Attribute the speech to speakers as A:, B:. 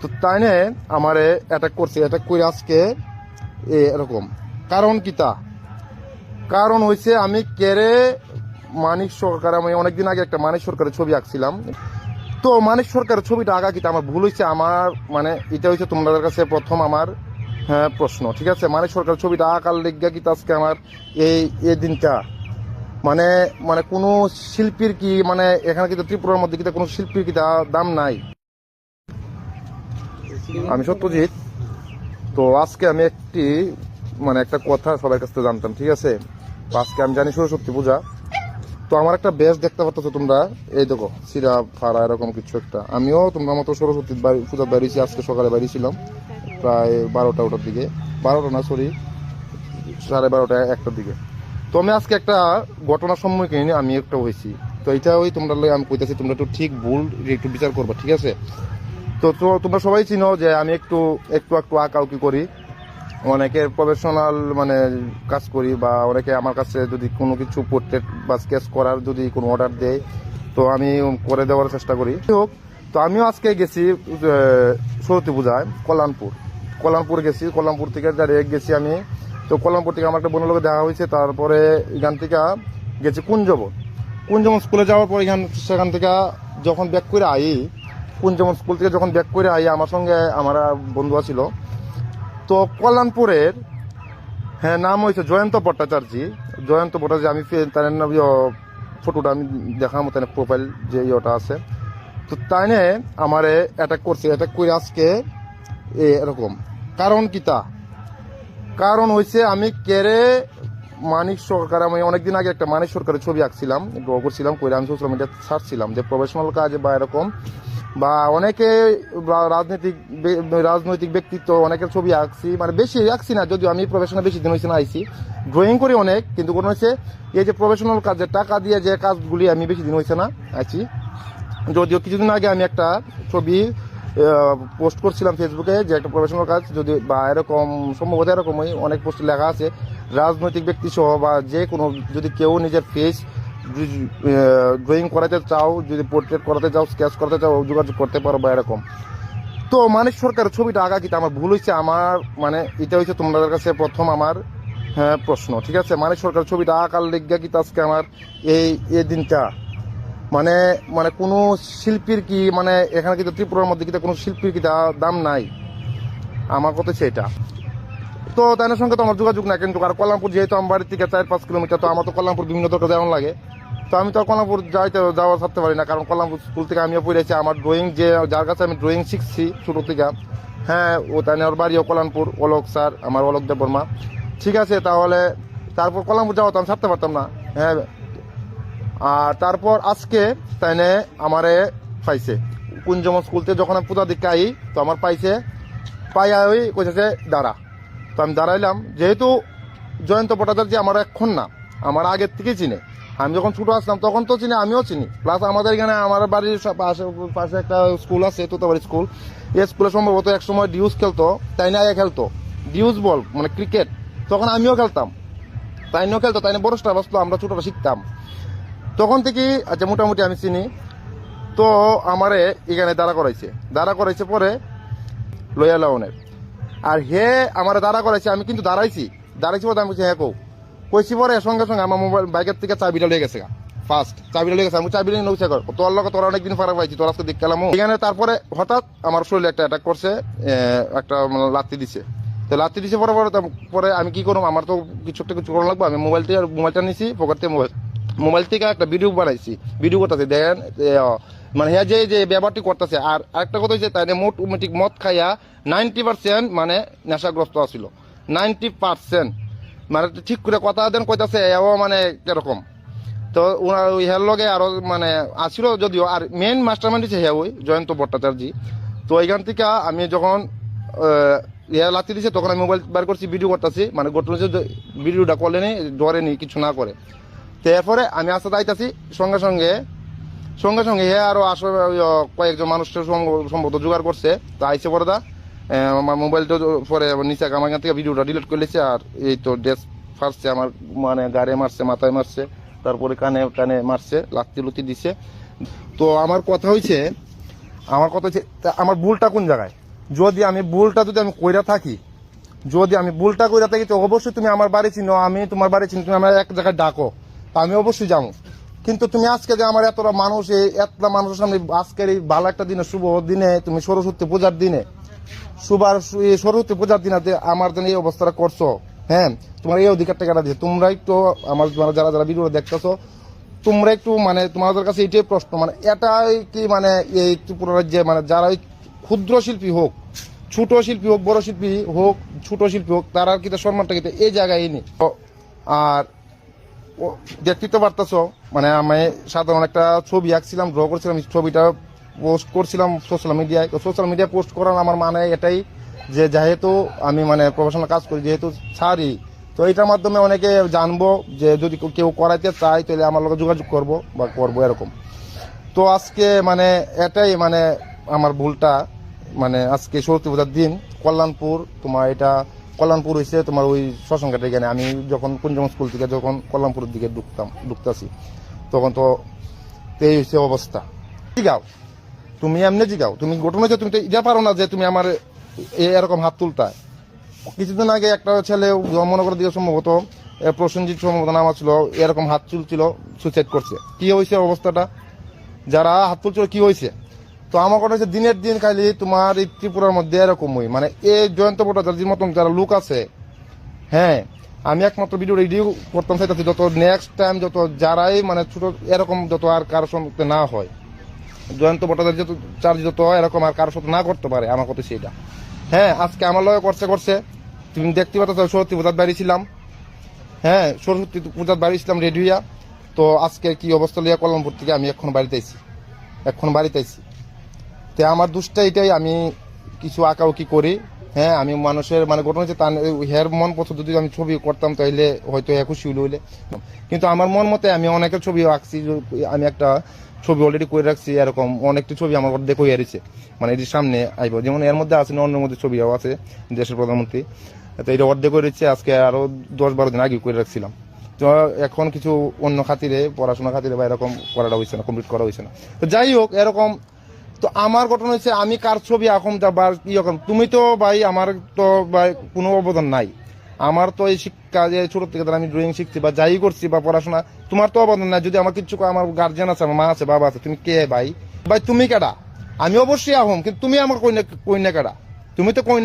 A: তো তাই নে আমারে অ্যাটাক করছে, অ্যাটাক করে আজকে এরকম কারণ কি তা কারণ হয়েছে আমি কেড়ে মানিক সরকার, আমি অনেকদিন আগে একটা মানিক সরকারের ছবি আঁকছিলাম। তো মানিক সরকারের ছবিটা আঁকা কিন্তু আমার ভুল হয়েছে, আমার মানে এটা হচ্ছে তোমাদের কাছে প্রথম আমার প্রশ্ন, ঠিক আছে? মানিক সরকারের ছবিটা আঁকার লেগা কিন্তু আজকে আমার এই দিনটা মানে মানে কোনো শিল্পীর কি মানে এখানে কিন্তু ত্রিপুরার মধ্যে কিন্তু কোনো শিল্পীর কি দাম নাই। আমি সত্যজিৎ। তো আজকে আমি একটা কথা সবার কাছ থেকে জানতাম, ঠিক আছে? তো আজকে আমি জানি সরস্বতী পূজা। তো আমার একটা বেশ দেখতে পাচ্ছ তোমরা, এই দেখো সিরা ফাড়া এরকম কিছু একটা। আমিও তোমরা মতো সরস্বতীর পূজা বেরিয়েছি, আজকে সকালে বেরিয়েছিলাম প্রায় 12টার দিকে, 12টা না সরি 12:30 1টার দিকে। তো আমি আজকে একটা ঘটনার সম্মুখীন আমি একটা হয়েছি। তো এটা ওই তোমরা আমি কইতেছি, তোমরা একটু ঠিক ভুল একটু বিচার করবা, ঠিক আছে? তো তোমরা সবাই চিনো যে আমি একটু আঁকাউকি করি, অনেকের প্রফেশনাল মানে কাজ করি, বা অনেকে আমার কাছে যদি কোনো কিছু পোর্ট্রেট বা স্কেচ করার যদি কোনো অর্ডার দেয় তো আমি করে দেওয়ার চেষ্টা করি। হোক, তো আমিও আজকে গেছি সরস্বতী পূজায় কল্যাণপুর গেছি। কল্যাণপুর থেকে ডাইরেক্ট গেছি আমি। তো কল্যাণপুর থেকে আমার একটা বোনের লোকে দেখা হয়েছে, তারপরে এখান থেকে গেছি কুঞ্জবন স্কুলে যাওয়ার পর সেখান থেকে যখন ব্যাক করে কুঞ্জবন স্কুল থেকে যখন ব্যাক করে আমার সঙ্গে আমার বন্ধু ছিল। তো কল্যাণপুরের নাম হয়েছে জয়ন্ত ভট্টাচার্য। আমি তার ফটোটা আমি দেখার মতো প্রোফাইল যে ইয়েটা আছে। তো তাই নে আমারে অ্যাটাক করছে, অ্যাটাক করে আজকে এরকম কারণ কি তা কারণ হয়েছে আমি কেড়ে মানিক সরকার, আমি অনেকদিন আগে একটা মানিক সরকারের ছবি আঁকছিলাম, ড্র করছিলাম, করে আমি সোশ্যাল মিডিয়া ছাড়ছিলাম যে প্রফেশনাল কাজ বা এরকম, বা অনেকে রাজনৈতিক ব্যক্তিত্ব অনেকের ছবি আঁকছি, মানে বেশি আঁকছি না, যদিও আমি প্রফেশনাল বেশি দিন হয়েছে না আইসি, ড্রয়িং করি অনেক, কিন্তু কোনো হচ্ছে এই যে প্রফেশনাল কাজের টাকা দিয়ে যে কাজগুলি আমি বেশি দিন হয়েছে না আছি। যদিও কিছুদিন আগে আমি একটা ছবি পোস্ট করছিলাম ফেসবুকে, যে একটা প্রফেশনাল কাজ যদি বা এরকম সম্ভবত এরকমই অনেক পোস্টে লেখা আছে, রাজনৈতিক ব্যক্তি সহ বা যে কোনো যদি কেউ নিজের ফেস ড্রয়িং করাতে চাও, যদি পোর্ট্রেট করাতে চাও, স্কেচ করাতে চাও, যোগাযোগ করতে পারো বা এরকম। তো মানিক সরকারের ছবিটা আঁকা কিন্তু আমার ভুল হয়েছে, আমার মানে এটা হচ্ছে তোমাদের কাছে প্রথম আমার প্রশ্ন, ঠিক আছে? মানিক সরকারের ছবিটা আঁকার লেগা কিন্তু আজকে আমার এই দিনটা মানে মানে কোনো শিল্পীর কি মানে এখানে কিন্তু ত্রিপুরার মধ্যে কিন্তু কোনো শিল্পীর কি দাম নাই, আমার কথা সেটা। তো তাদের সঙ্গে তো আমার যোগাযোগ না, কিন্তু আর কল্যাণপুর যেহেতু আমার বাড়ির থেকে 4-5 কিলোমিটার, তো আমার তো কল্যাণপুর বিভিন্ন দরকার যেমন লাগে, তো আমি তো কল্যাণপুর যাওয়া থাকতে পারি না, কারণ কল্যাণপুর স্কুল থেকে আমিও পড়েছি, আমার ড্রয়িং যার কাছে আমি ড্রয়িং শিখছি ছোটো থেকে, ও তাই ওর বাড়িও কল্যাণপুর, অলোক স্যার, আমার অলোক দেব বর্মা, ঠিক আছে? তাহলে তারপর কল্যাণপুর যাওয়া তো আমি ছাড়তে পারতাম না, আর তারপর আজকে তাই আমারে পাইছে কুঞ্জমন স্কুল থেকে, যখন আমি পূজা দিকে তো আমার পাইয়া ওই কইছে দাঁড়া। তো আমি দাঁড়াইলাম, যেহেতু জয়ন্ত ভট্টাচার্য আমার এখন না, আমার আগের থেকে চিনে, আমি যখন ছোটো আসলাম তখন তো চিনি, আমিও চিনি, প্লাস আমাদের এখানে আমার বাড়ির পাশে একটা স্কুল আছে, তোতাবাড়ি স্কুল, এই স্কুলে সম্ভবত এক সময় ডিউজ খেলতো, তাই না খেলতো ডিউজ বল মানে ক্রিকেট, তখন আমিও খেলতাম, তাইনিও খেলতো, তাইনে বড় স্টার বাসতো, আমরা ছোটোটা শিখতাম, তখন থেকে আচ্ছা মোটামুটি আমি চিনি। তো আমারে এখানে দাঁড়া করাইছে পরে লয়া লাউনের, আর আমার দাঁড়া করাইছে, আমি কিন্তু দাঁড়াইছি পরে আমি বলছি কইছি পরে সঙ্গে সঙ্গে আমার মোবাইল বাইকের থেকে চাবিটা লেগে গেছে, ফার্স্ট চাবিটা লেগে গেছে, আমি চাবিটা নিয়ে নৌছে তোর লোক তোরা অনেকদিন ফারাক পাইছি, তোর আজকে দেখলাম এখানে। তারপরে হঠাৎ আমার শরীরে একটা অ্যাটাক করছে, একটা লাত্তি দিছে। তো লাত্তি দিছে পরে আমি কি করবো, আমার তো কিছু করা লাগবে, আমি মোবাইলটা নিছি পকেট থেকে, মোবাইল থেকে একটা ভিডিও বানাইছি, ভিডিও করতেছে দেখেন, মানে যে ব্যাপারটি করতেছে। আর আরেকটা কথা হচ্ছে তাই মোটামুটি মদ খাইয়া 90% মানে নেশাগ্রস্ত আছিল, 90%, মানে ঠিক করে কথা দেন কইতাছে মানে কিরকম। তো ওনার ওই হের লগে আরো মানে আসছিল যদিও, আর মেন মাস্টারমাইন্ড হচ্ছে ওই জয়ন্ত ভট্টাচার্য। তো এইখান থেকে আমি যখন লাথি দিছে তখন আমি মোবাইল বার করছি, ভিডিও করতেছি, মানে ঘটনা ভিডিওটা করলেনি, ডরেনি, কিছু না করে। তো এরপরে আমি আস্তে আইতাছি, সঙ্গে সঙ্গে আরো কয়েকজন মানুষের সম্ভবত জোগাড় করছে, তো আইসে পরে আমার মোবাইলটা পরে নিচে আমার এখান থেকে ভিডিওটা ডিলিট করে লিখছে, আর এই তো ড্রেস ফারছে আমার, মানে গাড়ি মারছে, মাথায় মারছে, তারপরে কানে মারছে, লাত্তি দিছে। তো আমার কথা হয়েছে আমার ভুলটা কোন জায়গায়, যদি আমি ভুলটা যদি আমি কইরা থাকি, যদি আমি ভুলটা কইরা থাকি, তো অবশ্যই তুমি আমার বাড়ি চিনো, আমি তোমার বাড়ি চিনি, তুমি আমার এক জায়গায় ডাকো, তা আমি অবশ্যই যাবো। কিন্তু তুমি আজকে যে আমার এতটা মানুষ, এতটা মানুষের সামনে আজকের এই ভালো একটা দিনে, শুভ দিনে, তুমি সরস্বতী পূজার দিনে, সরস্বতী পূজার দিনে আমার জন্য এই অবস্থাটা করছো। হ্যাঁ, তোমার এই অধিকারটা কেটে দিচ্ছে। তোমরা একটু আমার যারা যারা ভিডিও দেখতেছো, তোমরা একটু মানে তোমাদের কাছে এটাই প্রশ্ন, মানে এটাই কি মানে এই ত্রিপুরা রাজ্যে মানে যারা ওই ক্ষুদ্র শিল্পী হোক, ছোট শিল্পী হোক, বড় শিল্পী হোক, ছোট শিল্পী হোক, তারা কি তার সম্মানটা কিন্তু এই জায়গায় এনে। আর দেখতে তো পারতেছো, মানে আমি সাধারণ একটা ছবি আঁকছিলাম, ড্র করছিলাম, ছবিটা পোস্ট করছিলাম সোশ্যাল মিডিয়ায়। তো সোশ্যাল মিডিয়ায় পোস্ট করার আমার মানে এটাই যে যেহেতু আমি মানে প্রফেশনাল কাজ করি, যেহেতু ছাড়ি, তো এটার মাধ্যমে অনেকে জানবো যে যদি কেউ করাইতে চায় তাহলে আমার লোক যোগাযোগ করবো বা করবো এরকম। তো আজকে মানে এটাই মানে আমার ভুলটা, মানে আজকে সরস্বতী পূজার দিন কল্যাণপুর, তোমার এটা কল্যাণপুর হয়েছে তোমার ওই শ্মশানঘাটের এখানে। আমি যখন কুঞ্জম স্কুল থেকে যখন কল্যাণপুরের দিকে ঢুকতাছি, তখন তো এই হয়েছে অবস্থা। জিগাও তুমি এমনি জিগাও, তুমি ঘটনা হচ্ছে তুমি তো এটা পারো না যে তুমি আমার এরকম হাত তুলতা। কিছুদিন আগে একটা ছেলে মনে করে দিয়ে সম্ভবত প্রসেনজিৎ সম্ভবত নাম ছিল, এরকম হাত চুলছিল, সুইসাইড করছে। কি হয়েছে অবস্থাটা, যারা হাত তুলছিল কি হয়েছে? তো আমার কথা হচ্ছে দিনের দিন খালি তোমার এই ত্রিপুরার মধ্যে এরকমই মানে এই জয়ন্ত ভট্টাচার্যের মতন যারা লোক আছে, হ্যাঁ, আমি একমাত্র ভিডিও রেডিও করতাম চাইতেছি যত নেক্সট টাইম যত যারাই মানে ছোট এরকম যত আর কারোর সঙ্গে না হয়, জয়ন্ত ভট্টাচার্য চার্জ যত এরকম আর কারোর সাথে না করতে পারে, আমার কথা সেটা। হ্যাঁ, আজকে আমার লগে করছে তুমি দেখতে পাচ্ছ, সরস্বতী পূজার বাড়ি ছিলাম, হ্যাঁ, সরস্বতী পূজার বাড়ি ছিলাম রেডি হইয়া। তো আজকে কি অবস্থা লিয়া কল্যাণপুর থেকে আমি এখন বাড়িতে আইছি। তো আমার দুষ্টা এটাই, আমি কিছু আঁকাউকি করি। হ্যাঁ, আমি মানুষের মানে ঘটনা হচ্ছে হের মন পছন্দ যদি আমি ছবি করতাম তাহলে হয়তো খুশি হইলে, কিন্তু আমার মন মতে আমি অনেকের ছবি আঁকছি। আমি একটা ছবি অলরেডি করে রাখছি, এরকম অনেকটা ছবি আমার দেখে হয়েছে, মানে এটির সামনে আইব, যেমন এর মধ্যে আছে অন্যের মধ্যে ছবিও আছে দেশের প্রধানমন্ত্রী। তো এটা অর্ধেক করে দিচ্ছে, আজকে আরো 10-12 দিন আগে করে রাখছিলাম। তো এখন কিছু অন্য খাতিরে, পড়াশোনা খাতিরে বা এরকম করাটা হয়েছে না, কমপ্লিট করা হয়েছে না। তো যাই হোক এরকম। তো আমার ঘটনা হচ্ছে আমি কার ছবি এখন বা ইরকম, তুমি তো ভাই আমার তো ভাই কোনো অবদান নাই। আমার তো এই শিক্ষা যে ছোট থেকে আমি ড্রয়িং শিখছি বা যাই করছি বা পড়াশোনা, তোমার তো অবদান নাই। যদি আমার কিছু আমার গার্জিয়ান আছে, আমার মা আছে, বাবা আছে, তুমি কে ভাই? ভাই তুমি কেডা? আমি অবশ্যই আহম, কিন্তু তুমি আমার কই না কেডা? তুমি তো কই